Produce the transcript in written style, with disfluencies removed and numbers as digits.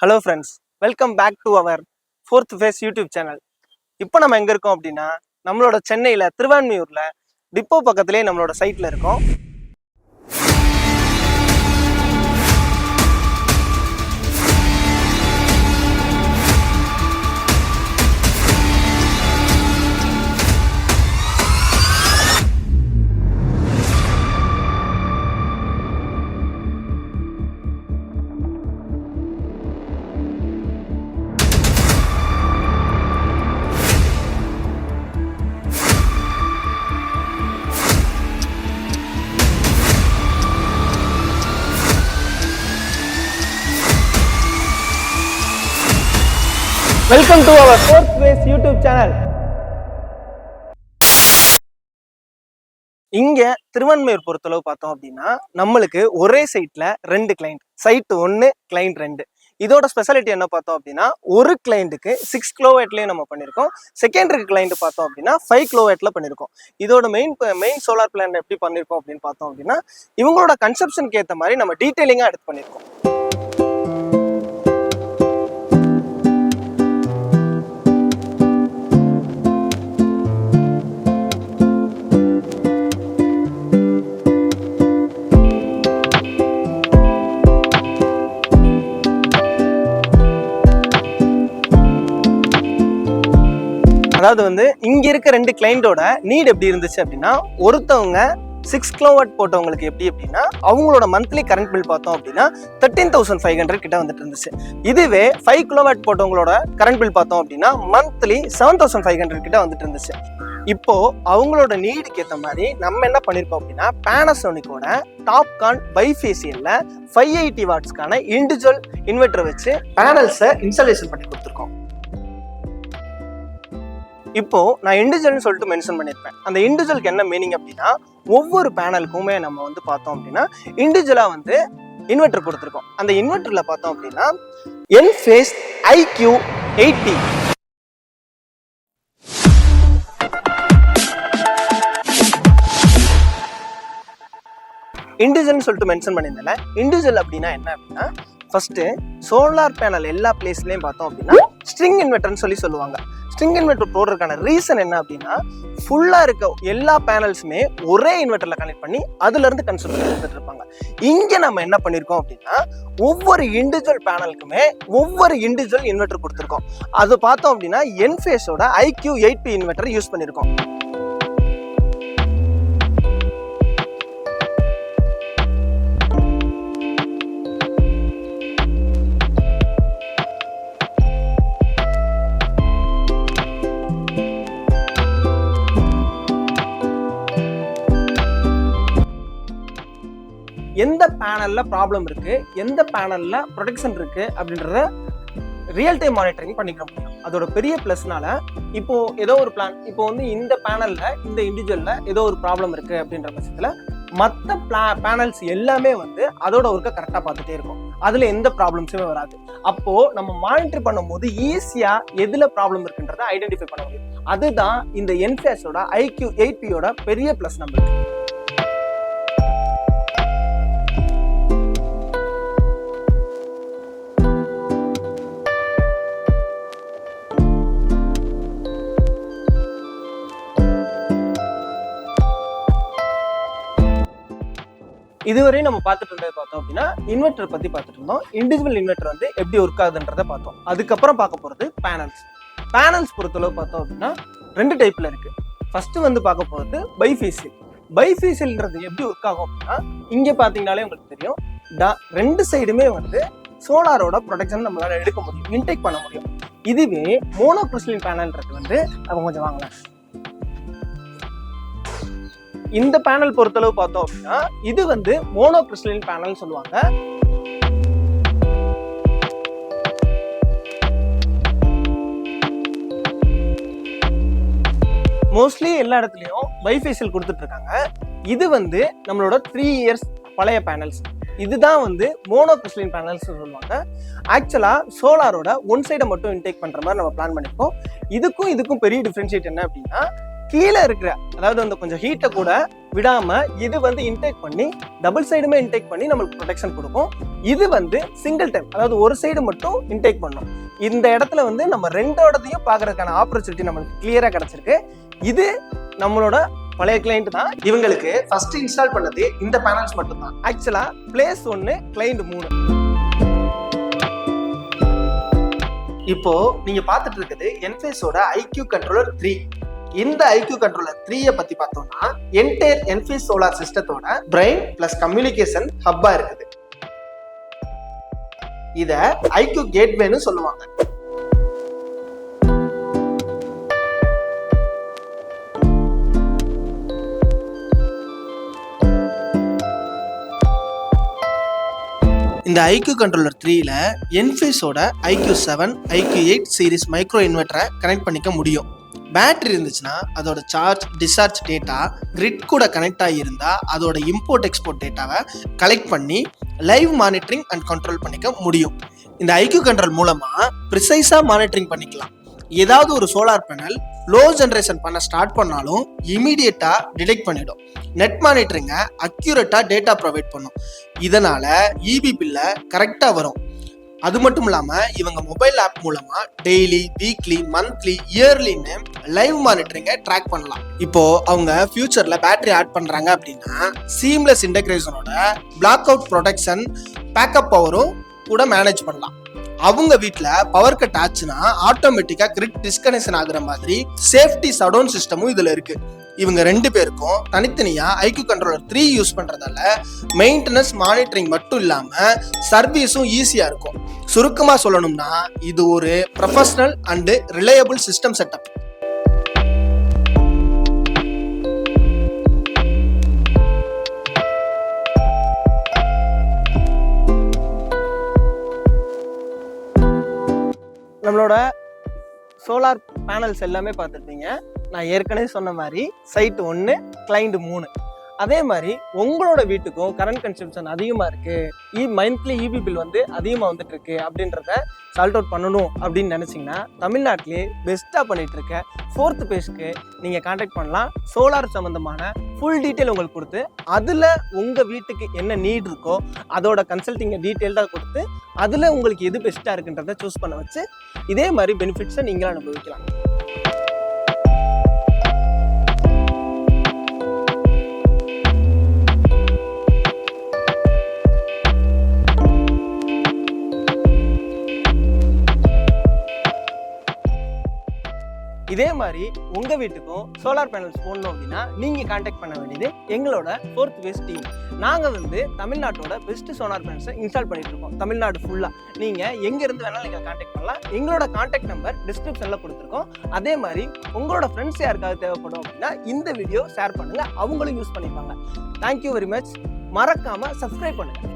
Hello friends, welcome back to our fourth phase YouTube channel. இப்போ நம்ம எங்கே இருக்கோம் அப்படின்னா, நம்மளோட சென்னையில் திருவான்மியூரில் டிப்போ பக்கத்துலேயே நம்மளோட சைட்டில் இருக்கோம். Welcome to our fourth phase YouTube channel. இங்க திருவான்மியூர் பொறுத்தளவு பார்த்தோம் அப்படின்னா, நம்மளுக்கு ஒரே சைட்ல 2 கிளைண்ட், சைட் 1 கிளைண்ட் 2. இதோட ஸ்பெஷாலிட்டி என்ன பார்த்தோம் அப்படின்னா, ஒரு கிளைண்ட்டுக்கு 6 கிலோவாட்லயே நம்ம பண்ணியிருக்கோம். செகண்டரி கிளைண்ட் பார்த்தோம் அப்படின்னா 5 கிலோவாட்ல பண்ணியிருக்கோம். இதோட மெயின் சோலார் பிளான் எப்படி பண்ணியிருக்கோம் அப்படின்னு பார்த்தோம் அப்படின்னா, இவங்களோட கன்செப்ஷனுக்கு ஏற்ற மாதிரி நம்ம டீட்டெயிலிங்கா எடுத்து பண்ணியிருக்கோம். அதாவது வந்து இங்க இருக்க 2 கிளைண்டோட நீட் எப்படி இருந்துச்சு அப்படின்னா, ஒருத்தவங்க 6 கிலோவாட் போட்டவங்களுக்கு எப்படி அப்படின்னா, அவங்களோட மந்த்லி கரண்ட் பில் பார்த்தோம் அப்படின்னா 13,500 கிட்ட வந்துட்டு இருந்துச்சு. இதுவே 5 கிலோவாட் போட்டவங்களோட கரண்ட் பில் பார்த்தோம் அப்படின்னா மந்த்லி 7,500 கிட்ட வந்துட்டு இருந்துச்சு. இப்போ அவங்களோட நீடுக்கு ஏற்ற மாதிரி நம்ம என்ன பண்ணிருக்கோம் அப்படின்னா, பேனசோனிக்கோட டாப்கான் பைஃபேசியல்ல 580 வாட்ஸ்க்கான இண்டிவிஜுவல் இன்வெர்டர் வச்சு பேனல்ஸை இன்ஸ்டாலேஷன் பண்ணி கொடுத்துருக்கோம். இப்போ நான் இண்டிவிஜுவல்னு சொல்லிட்டு மென்ஷன் பண்ணியிருப்பேன். அந்த இண்டிவிஜுவலுக்கு என்ன மீனிங் அப்படின்னா, ஒவ்வொரு பேனலுக்குமே நம்ம வந்து பார்த்தோம் அப்படின்னா இண்டிவிஜுவலா வந்து இன்வெர்டர் கொடுத்துருக்கோம். அந்த இன்வெர்டர்ல பார்த்தோம் அப்படின்னா என்ஃபேஸ் IQ80 இண்டிவிஜுவல்னு சொல்லிட்டு மென்ஷன் பண்ணியிருந்தேன். இண்டிவிஜுவல் அப்படின்னா என்ன அப்படின்னா, ஃபர்ஸ்ட் சோலார் பேனல் எல்லா பிளேஸ்லயும் பார்த்தோம் அப்படின்னா ஸ்ட்ரிங் இன்வெர்டர்னு சொல்லுவாங்க. ஸ்ட்ரிங் இன்வெர்டர் போடுறதுக்கான ரீசன் என்ன அப்படின்னா, ஃபுல்லா இருக்க எல்லா பேனல்ஸுமே ஒரே இன்வெர்டர்ல கனெக்ட் பண்ணி அதுல இருந்து கன்சூம் பண்ணி எடுத்துட்டு இருப்பாங்க. இங்க நம்ம என்ன பண்ணிருக்கோம் அப்படின்னா, ஒவ்வொரு இண்டிவிஜுவல் பேனலுக்குமே ஒவ்வொரு இண்டிவிஜுவல் இன்வெர்டர் கொடுத்துருக்கோம். அது பார்த்தோம் அப்படின்னா என்ஃபேஸோட IQ80 இன்வெர்டர் யூஸ் பண்ணிருக்கோம். எந்த பேனல்ல ப்ராப்ளம் இருக்கு, எந்த பேனல்ல ப்ரொடெக்ஷன் இருக்கு அப்படின்றத ரியல் டைம் மானிட்டரிங் பண்ணிக்க முடியும். அதோட பெரிய பிளஸ்னால இப்போ ஏதோ ஒரு பிளான், இப்போ வந்து இந்த பேனல்ல இந்த இண்டிவிஜுவல்ல ஏதோ ஒரு ப்ராப்ளம் இருக்கு அப்படின்ற பட்சத்துல மற்ற பேனல்ஸ் எல்லாமே வந்து அதோட ஒர்க்கை கரெக்டா பார்த்துட்டே இருக்கும். அதுல எந்த ப்ராப்ளம்ஸுமே வராது. அப்போ நம்ம மானிட்டர் பண்ணும்போது ஈஸியா எதுல ப்ராப்ளம் இருக்குன்றத ஐடென்டிஃபை பண்ண முடியும். அதுதான் இந்த என்ஃபேஸோட IQ80யோட பெரிய பிளஸ் நம்மளுக்கு. இதுவரை நம்ம பார்த்துட்டு இருந்தது பார்த்தோம் அப்படின்னா இன்வெர்டர் பத்தி பார்த்துட்டு இருந்தோம். இண்டிவிஜுவல் இன்வெர்டர் வந்து எப்படி ஒர்க் ஆகுதுன்றதை பார்த்தோம். அதுக்கப்புறம் பார்க்க போறது பேனல்ஸ் பொறுத்தளவு பார்த்தோம் அப்படின்னா 2 டைப்ல இருக்கு. ஃபர்ஸ்ட் வந்து பார்க்க போறது பைஃபேசியல்ன்றது எப்படி ஒர்க் ஆகும் அப்படின்னா, இங்க பாத்தீங்கன்னாலே உங்களுக்கு தெரியும், 2 சைடுமே வந்து சோலாரோட ப்ரொடெக்ஷன் நம்மளால எடுக்க முடியும், இன்டேக் பண்ண முடியும். இதுவே மோனோக்ரிஸ்டலின் பேனல்ன்றது வந்து நம்ம கொஞ்சம் வாங்கலாம். இந்த பேனல் பொறுத்தளவு பார்த்தோம் அப்படின்னா இது வந்து மோனோக்ரிஸ்டலின் பேனல் சொல்லுவாங்க. மோஸ்ட்லி எல்லா இடத்துலயும் பைஃபேசியல் கொடுத்துட்டு இருக்காங்க. இது வந்து நம்மளோட 3 இயர்ஸ் பழைய பேனல்ஸ். இதுதான் வந்து மோனோக்ரிஸ்டலின் பேனல்ஸ் சொல்லுவாங்க. ஆக்சுவலா சோலாரோட ஒன் சைடை மட்டும் இன்டேக் பண்ற மாதிரி நம்ம பிளான் பண்ணிருக்கோம். இதுக்கும் பெரிய டிஃபரன்ஷியேட் என்ன அப்படின்னா, கீழே இருக்கிற அதாவது வந்து கொஞ்சம் ஹீட்டை கூட விடாம இது வந்து இன்டேக் பண்ணி டபுள் சைடுமே இன்டேக் பண்ணி நம்மளுக்கு ப்ரொடெக்ஷன் கொடுக்கும். இது வந்து சிங்கிள் டைம், அதாவது ஒரு சைடு மட்டும் இன்டேக் பண்ணும். இந்த இடத்துல வந்து நம்ம ரெண்டோடதையும் பார்க்கறதுக்கான ஆப்பர்ச்சுனிட்டி நம்மளுக்கு கிளியரா கிடைச்சிருக்கு. இது நம்மளோட பழைய கிளைண்ட் தான். இவங்களுக்கு ஃபர்ஸ்ட் இன்ஸ்டால் பண்ணது இந்த பேனல்ஸ் மட்டும் தான். ஆக்சுவலா பிளேஸ் 1, கிளைண்ட் 3. இப்போ நீங்க பார்த்துட்டு இருக்குது என்ஃபேஸோட IQ கண்ட்ரோலர் 3. இந்த IQ கண்ட்ரோலர் 3 பத்தி பார்த்தோம்னா என்டையர் என்ஃபேஸ் சோலார் சிஸ்டத்தோட பிரெயின் பிளஸ் கம்யூனிகேஷன் ஹப்பா இருக்குது. இத IQ கேட்வேன்னு சொல்லுவாங்க. இந்த IQ கண்ட்ரோலர் 3ல என்ஃபேஸோட IQ7, IQ8 சீரிஸ் மைக்ரோ இன்வெர்டரை கனெக்ட் பண்ணிக்க முடியும். பேட்டரி இருந்துச்சுன்னா அதோட சார்ஜ் டிஸ்சார்ஜ் டேட்டா கிரிட் கூட கனெக்ட் ஆகியிருந்தா அதோட இம்போர்ட் எக்ஸ்போர்ட் டேட்டாவை கலெக்ட் பண்ணி லைவ் மானிட்டரிங் அண்ட் கண்ட்ரோல் பண்ணிக்க முடியும். இந்த IQ கண்ட்ரோல் மூலமா ப்ரிசைஸா மானிட்டரிங் பண்ணிக்கலாம். ஏதாவது ஒரு சோலார் பேனல் லோ ஜென்ரேஷன் பண்ண ஸ்டார்ட் பண்ணாலும் இமீடியட்டா டிடெக்ட் பண்ணிடும். நெட் மானிட்டரிங்க அக்யூரேட்டா டேட்டா ப்ரொவைட் பண்ணும். இதனால EB பில்ல கரெக்டா வரும். அது மட்டும் இல்லாம இவங்க மொபைல் ஆப் மூலமா டெய்லி, வீக்லி, மந்த்லி, இயர்லின்னு லைவ் மானிட்டரிங்க ட்ராக் பண்ணலாம். இப்போ அவங்க ஃபியூச்சர்ல பேட்டரி ஆட் பண்றாங்க அப்படின்னா சீம்லெஸ் இன்டகிரேஷனோட பிளாக் அவுட் ப்ரொடெக்ஷன், பேக்கப் பவரும் கூட மேனேஜ் பண்ணலாம். அவங்க வீட்டுல பவர் கட் ஆச்சுன்னா ஆட்டோமேட்டிக்கா கிரிட் டிஸ்கனெக்ஷன் ஆகுற மாதிரி சேஃப்டி ஷட்டவுன் சிஸ்டமும் இதுல இருக்கு. இவங்க 2 பேருக்கும் தனித்தனியா IQ கண்ட்ரோலர் 3 யூஸ் பண்றதால மெயின்டெனன்ஸ் மானிட்டரிங் மட்டும் இல்லாம சர்வீஸும் ஈஸியா இருக்கும். சுருக்கமா சொல்லணும்னா இது ஒரு professional and reliable system setup. நம்மளோட சோலார் பேனல்ஸ் எல்லாமே பார்த்துருப்பீங்க. நான் ஏற்கனவே சொன்ன மாதிரி சைட் 1, கிளைண்ட் 3. அதே மாதிரி உங்களோட வீட்டுக்கும் கரண்ட் கன்சம்ஷன் அதிகமாக இருக்குது, மந்த்லி EB பில் வந்து அதிகமாக வந்துட்டு இருக்கு அப்படின்றத சால்ட் அவுட் பண்ணணும் அப்படின்னு நினச்சிங்கன்னா தமிழ்நாட்டிலே பெஸ்ட்டாக பண்ணிட்டு இருக்க 4th பேஜ்க்கு நீங்கள் கான்டாக்ட் பண்ணலாம். சோலார் சம்மந்தமான ஃபுல் டீட்டெயில் உங்களுக்கு கொடுத்து அதில் உங்கள் வீட்டுக்கு என்ன நீட் இருக்கோ அதோட கன்சல்டிங்கை டீட்டெயில்டாக கொடுத்து அதில் உங்களுக்கு எது பெஸ்ட்டாக இருக்குன்றதை சூஸ் பண்ண வச்சு இதே மாதிரி பெனிஃபிட்ஸை நீங்களும் அனுபவிக்கலாம். இதே மாதிரி உங்க வீட்டுக்கும் சோலார் பேனல்ஸ் போடணும் அப்படின்னா நீங்க கான்டாக்ட் பண்ண வேண்டியது எங்களோட 4th பேஸ் டீம். நாங்க வந்து தமிழ்நாட்டோட பெஸ்ட் சோலார் பேனல்ஸை இன்ஸ்டால் பண்ணிட்டு இருக்கோம் தமிழ்நாடு ஃபுல்லா. நீங்க எங்க இருந்து வேணாலும் நீங்க கான்டாக்ட் பண்ணலாம். எங்களோட கான்டாக்ட் நம்பர் டிஸ்கிரிப்ஷன்ல கொடுத்துருக்கோம். அதே மாதிரி உங்களோட ஃப்ரெண்ட்ஸ் யாருக்காவது தேவைப்படும் அப்படின்னா இந்த வீடியோ ஷேர் பண்ணுங்க, அவங்களும் யூஸ் பண்ணிப்பாங்க. Thank you very much. மறக்காம சப்ஸ்கிரைப் பண்ணுங்க.